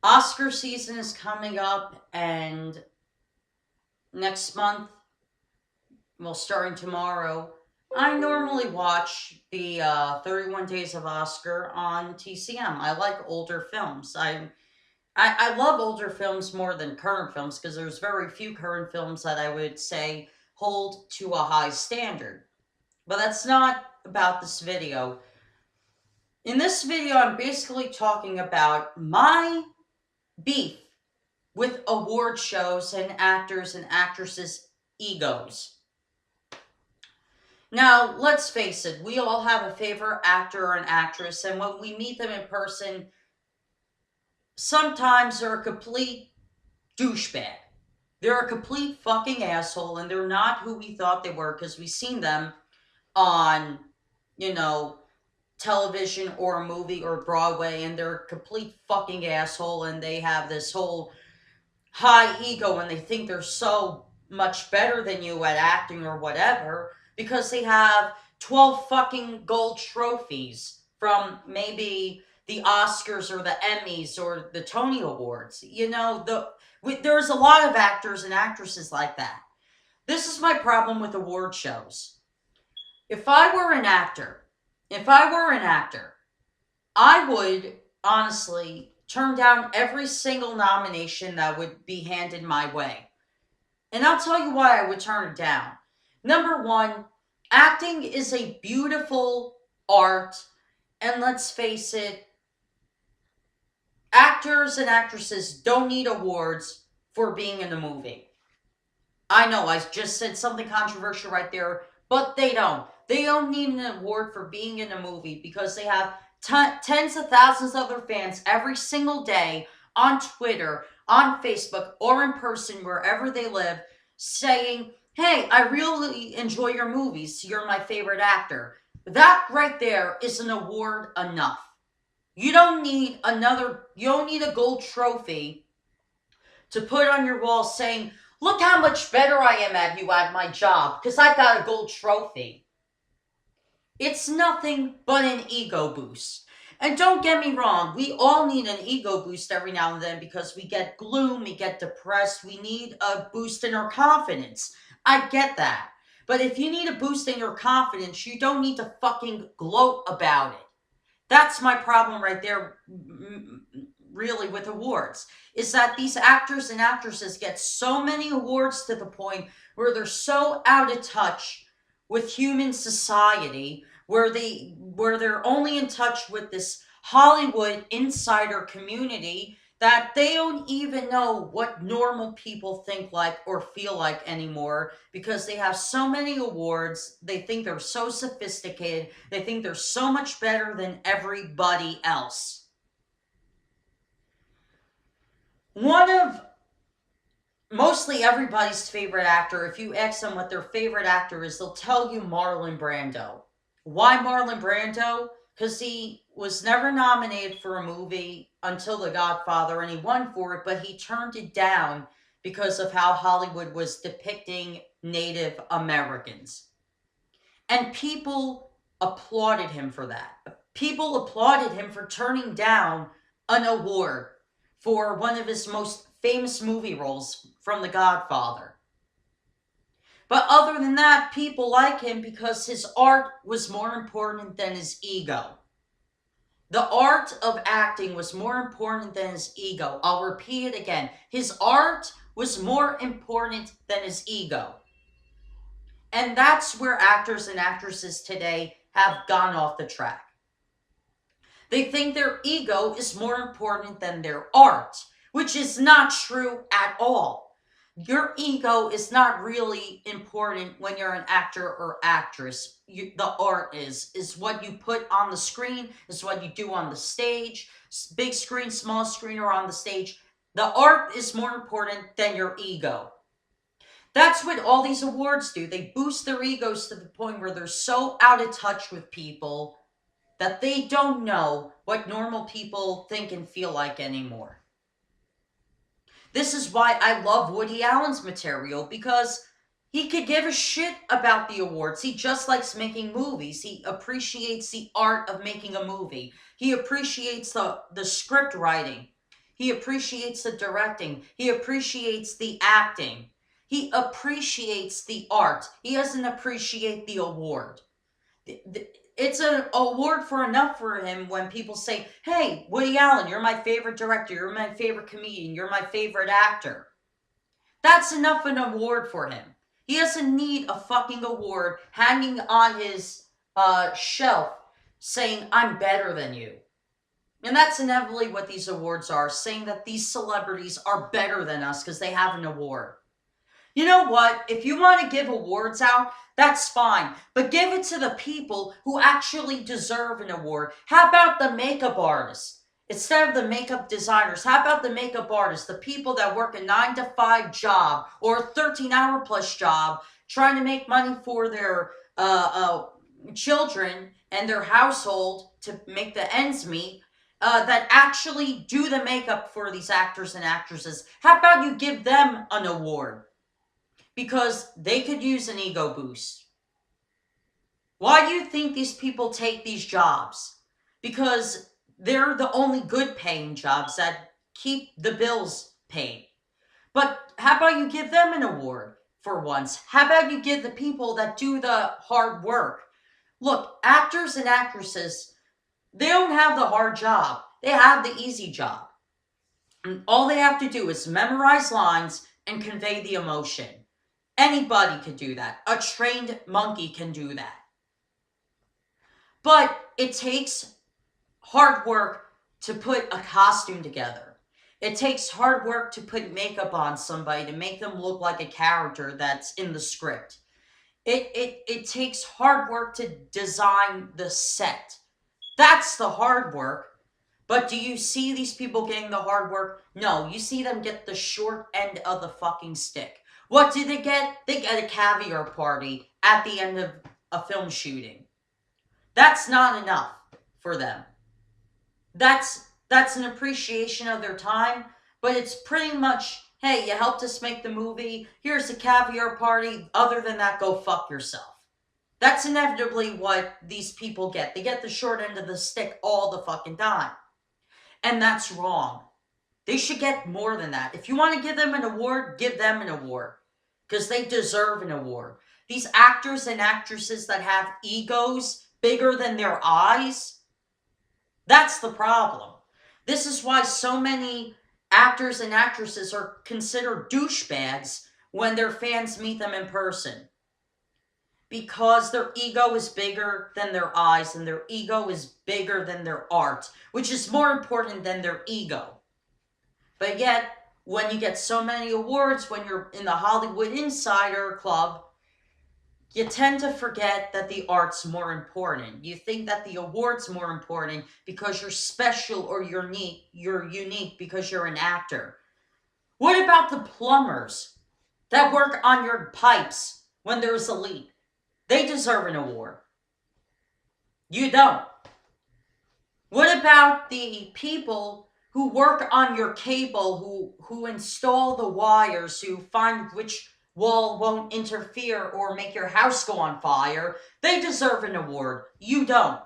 Oscar season is coming up, and next month, well, starting tomorrow, I normally watch the 31 Days of Oscar on TCM. I like older films. I love older films more than current films because there's very few current films that I would say hold to a high standard. But that's not about this video. In this video, I'm basically talking about my beef with award shows and actors and actresses' egos. Now, let's face it, we all have a favorite actor or an actress, and when we meet them in person, sometimes they're a complete douchebag. They're a complete fucking asshole, and they're not who we thought they were because we've seen them on, you know, television or a movie or Broadway, and they're a complete fucking asshole, and they have this whole high ego and they think they're so much better than you at acting or whatever because they have 12 fucking gold trophies from maybe the Oscars or the Emmys or the Tony Awards. There's a lot of actors and actresses like that. This is my problem with award shows. If I were an actor, if I were an actor, I would honestly turn down every single nomination that would be handed my way. And I'll tell you why I would turn it down. Number one, acting is a beautiful art, and let's face it, actors and actresses don't need awards for being in a movie. I know I just said something controversial right there, but they don't. They don't need an award for being in a movie because they have tens of thousands of their fans every single day on Twitter, on Facebook, or in person, wherever they live, saying, hey, I really enjoy your movies. You're my favorite actor. That right there is an award enough. You don't need a gold trophy to put on your wall saying, look how much better I am at you at my job because I got a gold trophy. It's nothing but an ego boost. And don't get me wrong, we all need an ego boost every now and then because we get gloom, we get depressed, we need a boost in our confidence. I get that. But if you need a boost in your confidence, you don't need to fucking gloat about it. That's my problem right there, really, with awards. Is that these actors and actresses get so many awards to the point where they're so out of touch with human society, where they're only in touch with this Hollywood insider community that they don't even know what normal people think like or feel like anymore because they have so many awards. They think they're so sophisticated. They think they're so much better than everybody else. One of mostly everybody's favorite actor, if you ask them what their favorite actor is, they'll tell you Marlon Brando. Why Marlon Brando? Because he was never nominated for a movie until The Godfather, and he won for it, but he turned it down because of how Hollywood was depicting Native Americans. And people applauded him for that. People applauded him for turning down an award for one of his most famous movie roles from The Godfather. But other than that, people like him because his art was more important than his ego. The art of acting was more important than his ego. I'll repeat it again. His art was more important than his ego. And that's where actors and actresses today have gone off the track. They think their ego is more important than their art, which is not true at all. Your ego is not really important when you're an actor or actress. The art is what you put on the screen, is what you do on the stage, big screen, small screen, or on the stage. The art is more important than your ego. That's what all these awards do. They boost their egos to the point where they're so out of touch with people that they don't know what normal people think and feel like anymore. This is why I love Woody Allen's material, because he could give a shit about the awards. He just likes making movies. He appreciates the art of making a movie. He appreciates the script writing. He appreciates the directing. He appreciates the acting. He appreciates the art. He doesn't appreciate the award. It's an award for enough for him when people say, hey, Woody Allen, you're my favorite director. You're my favorite comedian. You're my favorite actor. That's enough an award for him. He doesn't need a fucking award hanging on his shelf saying, I'm better than you. And that's inevitably what these awards are, saying that these celebrities are better than us because they have an award. You know what? If you want to give awards out, that's fine. But give it to the people who actually deserve an award. How about the makeup artists? Instead of the makeup designers, how about the makeup artists? The people that work a 9-to-5 job or a 13-hour plus job trying to make money for their children and their household to make the ends meet. That actually do the makeup for these actors and actresses. How about you give them an award? Because they could use an ego boost. Why do you think these people take these jobs? Because they're the only good paying jobs that keep the bills paid. But how about you give them an award for once? How about you give the people that do the hard work? Look, actors and actresses, they don't have the hard job. They have the easy job. And all they have to do is memorize lines and convey the emotion. Anybody can do that. A trained monkey can do that. But it takes hard work to put a costume together. It takes hard work to put makeup on somebody to make them look like a character that's in the script. It takes hard work to design the set. That's the hard work. But do you see these people getting the hard work? No, you see them get the short end of the fucking stick. What do they get? They get a caviar party at the end of a film shooting. That's not enough for them. That's an appreciation of their time, but it's pretty much, hey, you helped us make the movie. Here's a caviar party. Other than that, go fuck yourself. That's inevitably what these people get. They get the short end of the stick all the fucking time. And that's wrong. They should get more than that. If you want to give them an award, give them an award. Because they deserve an award. These actors and actresses that have egos bigger than their eyes, that's the problem. This is why so many actors and actresses are considered douchebags when their fans meet them in person. Because their ego is bigger than their eyes and their ego is bigger than their art, which is more important than their ego. But yet, when you get so many awards, when you're in the Hollywood Insider Club, you tend to forget that the art's more important. You think that the award's more important because you're special or you're unique because you're an actor. What about the plumbers that work on your pipes when there's a leak? They deserve an award. You don't. What about the people who work on your cable, who install the wires, who find which wall won't interfere or make your house go on fire? They deserve an award. You don't.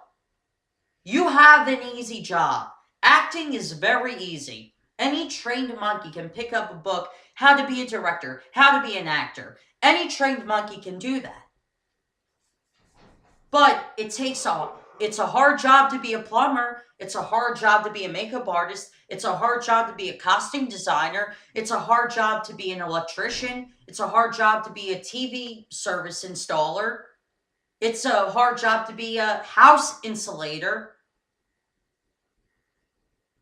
You have an easy job. Acting is very easy. Any trained monkey can pick up a book, how to be a director, how to be an actor. Any trained monkey can do that. But it's a hard job to be a plumber. It's a hard job to be a makeup artist. It's a hard job to be a costume designer. It's a hard job to be an electrician. It's a hard job to be a TV service installer. It's a hard job to be a house insulator.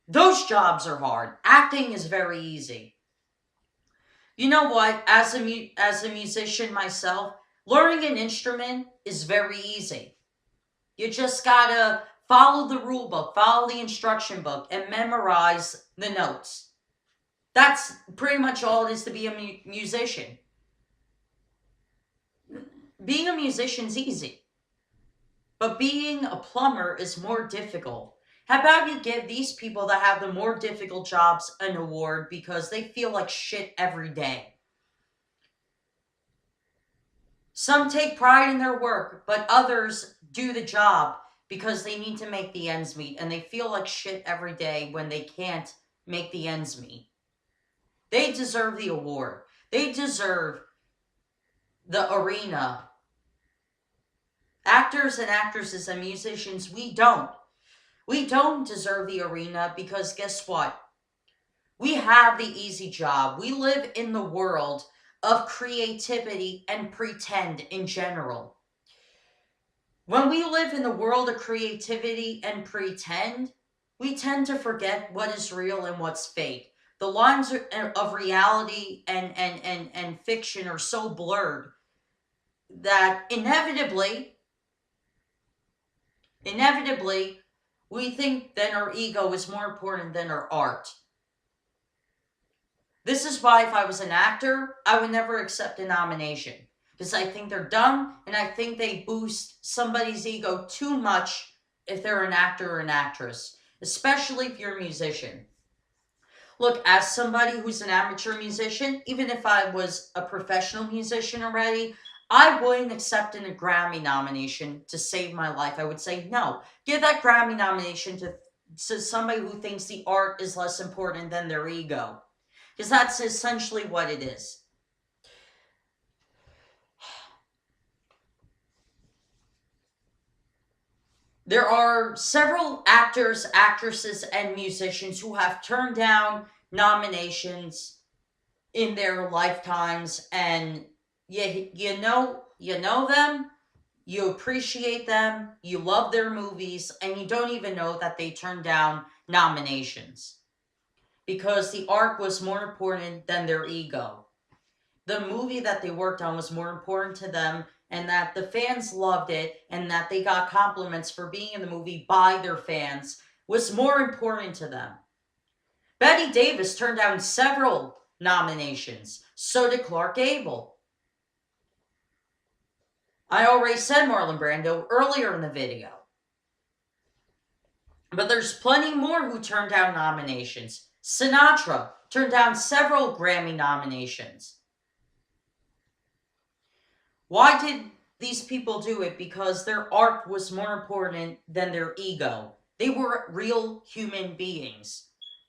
Those jobs are hard. Acting is very easy. You know what? As a musician myself, learning an instrument is very easy. You just gotta follow the rule book, follow the instruction book, and memorize the notes. That's pretty much all it is to be a musician. Being a musician's easy. But being a plumber is more difficult. How about you give these people that have the more difficult jobs an award because they feel like shit every day? Some take pride in their work, but others do the job because they need to make the ends meet and they feel like shit every day when they can't make the ends meet. They deserve the award. They deserve the arena. Actors and actresses and musicians, we don't. We don't deserve the arena because guess what? We have the easy job. We live in the world of creativity and pretend in general. When we live in the world of creativity and pretend, we tend to forget what is real and what's fake. The lines of reality and fiction are so blurred that inevitably, we think that our ego is more important than our art. This is why if I was an actor, I would never accept a nomination. Because I think they're dumb and I think they boost somebody's ego too much if they're an actor or an actress, especially if you're a musician. Look, as somebody who's an amateur musician, even if I was a professional musician already, I wouldn't accept a Grammy nomination to save my life. I would say, no, give that Grammy nomination to somebody who thinks the art is less important than their ego. Because that's essentially what it is. There are several actors, actresses, and musicians who have turned down nominations in their lifetimes, and you know them, you appreciate them, you love their movies, and you don't even know that they turned down nominations because the art was more important than their ego. The movie that they worked on was more important to them, and that the fans loved it, and that they got compliments for being in the movie by their fans was more important to them. Betty Davis turned down several nominations. So did Clark Gable. I already said Marlon Brando earlier in the video. But there's plenty more who turned down nominations. Sinatra turned down several Grammy nominations. Why did these people do it? Because their art was more important than their ego. They were real human beings.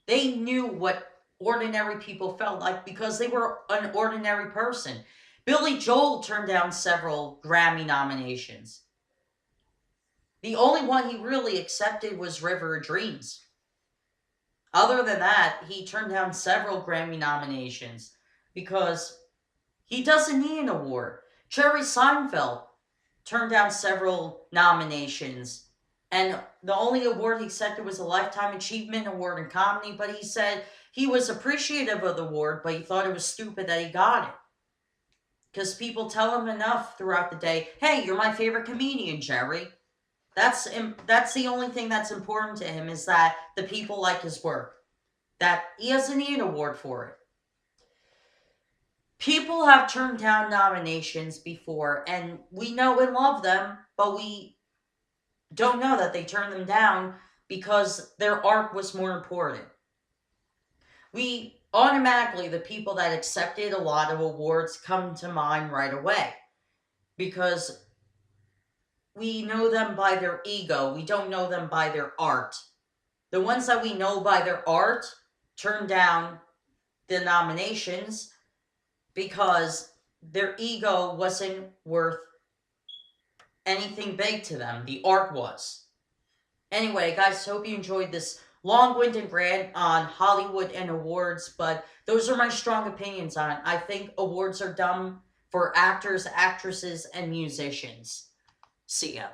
They knew what ordinary people felt like because they were an ordinary person. Billy Joel turned down several Grammy nominations. The only one he really accepted was River of Dreams. Other than that, he turned down several Grammy nominations because he doesn't need an award. Jerry Seinfeld turned down several nominations, and the only award he accepted was a Lifetime Achievement Award in comedy, but he said he was appreciative of the award, but he thought it was stupid that he got it. Because people tell him enough throughout the day, hey, you're my favorite comedian, Jerry. That's the only thing that's important to him, is that the people like his work. That he doesn't need an award for it. People have turned down nominations before, and we know and love them, but we don't know that they turned them down because their art was more important. We automatically, the people that accepted a lot of awards come to mind right away because we know them by their ego. We don't know them by their art. The ones that we know by their art turned down the nominations because their ego wasn't worth anything big to them. The art was. Anyway, guys, hope you enjoyed this long-winded rant on Hollywood and awards, but those are my strong opinions on it. I think awards are dumb for actors, actresses, and musicians. See ya.